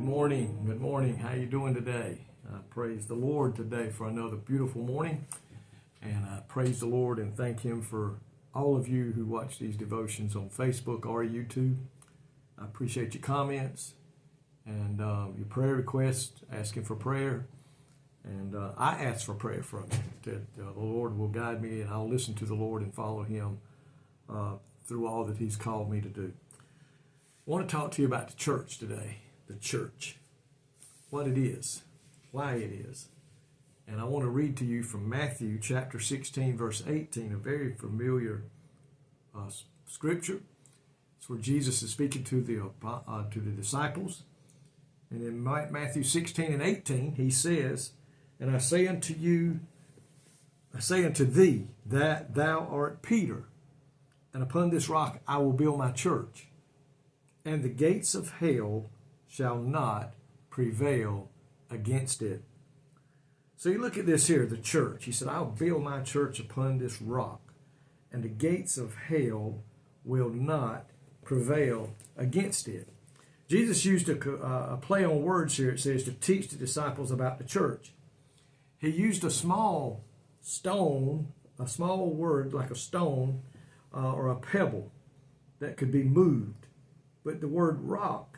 morning. Good morning. How you doing today? Praise the Lord today for another beautiful morning. And I praise the Lord and thank Him for all of you who watch these devotions on Facebook or YouTube. I appreciate your comments and your prayer requests, asking for prayer. And I ask for prayer from you, that the Lord will guide me and I'll listen to the Lord and follow Him through all that He's called me to do. I want to talk to you about the church today. The church, what it is, why it is. And I want to read to you from Matthew chapter 16, verse 18, a very familiar scripture. It's where Jesus is speaking to the disciples. And in Matthew 16 and 18, He says, "And I say unto thee, that thou art Peter, and upon this rock I will build my church, and the gates of hell shall not prevail against it." So you look at this here, the church. He said, "I'll build my church upon this rock, and the gates of hell will not prevail against it." Jesus used a play on words here. It says to teach the disciples about the church. He used a small stone, a small word like a stone or a pebble that could be moved. But the word rock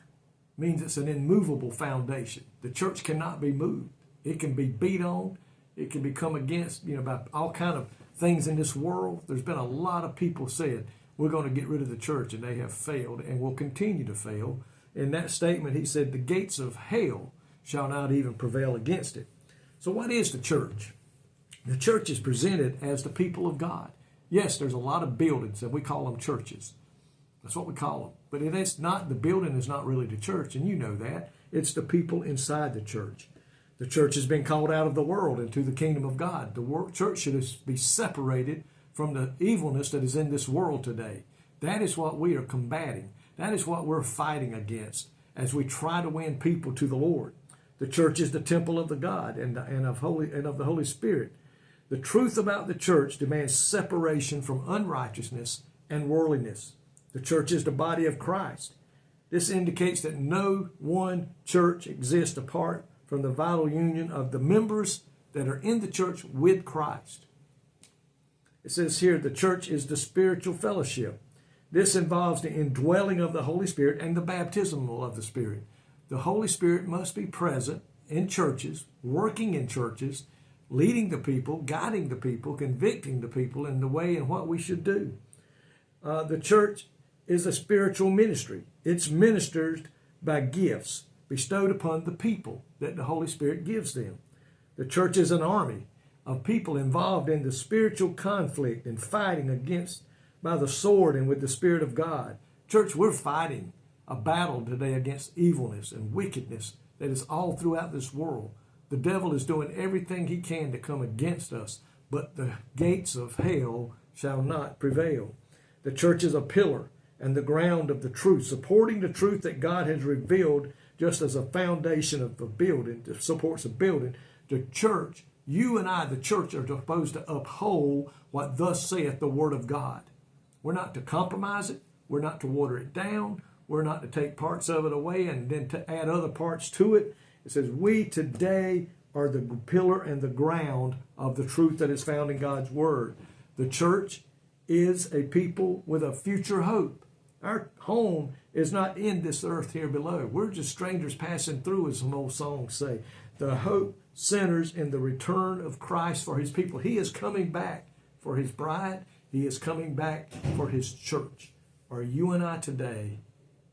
means it's an immovable foundation. The church cannot be moved. It can be beat on. It can be come against, by all kind of things in this world. There's been a lot of people said, we're going to get rid of the church, and they have failed and will continue to fail. In that statement, he said, the gates of hell shall not even prevail against it. So what is the church? The church is presented as the people of God. Yes, there's a lot of buildings, and we call them churches. That's what we call them. But it is not, the building is not really the church, and you know that. It's the people inside the church. The church has been called out of the world into the kingdom of God. The church should be separated from the evilness that is in this world today. That is what we are combating. That is what we're fighting against as we try to win people to the Lord. The church is the temple of the God and of the Holy Spirit. The truth about the church demands separation from unrighteousness and worldliness. The church is the body of Christ. This indicates that no one church exists apart from the vital union of the members that are in the church with Christ. It says here, the church is the spiritual fellowship. This involves the indwelling of the Holy Spirit and the baptism of the Spirit. The Holy Spirit must be present in churches, working in churches, leading the people, guiding the people, convicting the people in the way and what we should do. The church is a spiritual ministry. It's ministered by gifts bestowed upon the people that the Holy Spirit gives them. The church is an army of people involved in the spiritual conflict and fighting against by the sword and with the Spirit of God. Church, we're fighting a battle today against evilness and wickedness that is all throughout this world. The devil is doing everything he can to come against us, but the gates of hell shall not prevail. The church is a pillar and the ground of the truth, supporting the truth that God has revealed just as a foundation of the building, that supports a building. The church, you and I, the church, are supposed to uphold what thus saith the Word of God. We're not to compromise it. We're not to water it down. We're not to take parts of it away and then to add other parts to it. It says, we today are the pillar and the ground of the truth that is found in God's Word. The church is a people with a future hope. Our home is not in this earth here below. We're just strangers passing through, as some old songs say. The hope centers in the return of Christ for His people. He is coming back for His bride. He is coming back for His church. Are you and I today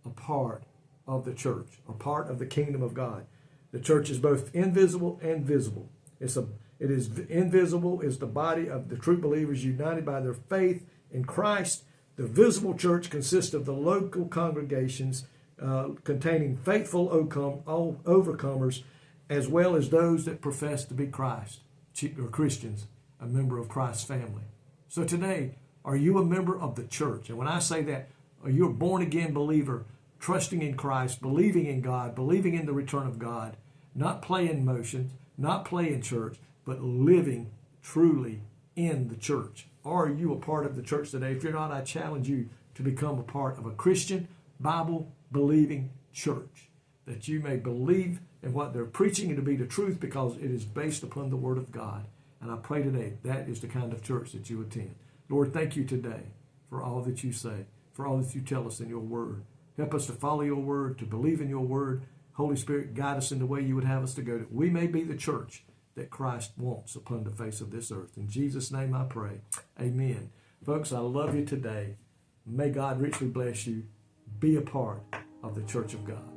a part of the church, a part of the kingdom of God? The church is both invisible and visible. It is invisible, is the body of the true believers united by their faith in Christ. The visible church consists of the local congregations containing faithful overcomers, as well as those that profess to be Christ or Christians, a member of Christ's family. So today, are you a member of the church? And when I say that, are you a born-again believer, trusting in Christ, believing in God, believing in the return of God, not playing motions, not playing church, but living truly in the church? Or are you a part of the church today? If you're not, I challenge you to become a part of a Christian, Bible-believing church that you may believe in what they're preaching and to be the truth, because it is based upon the Word of God. And I pray today that is the kind of church that you attend. Lord, thank you today for all that you say, for all that you tell us in your Word. Help us to follow your Word, to believe in your Word. Holy Spirit, guide us in the way you would have us to go, that we may be the church that Christ wants upon the face of this earth. In Jesus' name I pray. Amen. Folks, I love you today. May God richly bless you. Be a part of the Church of God.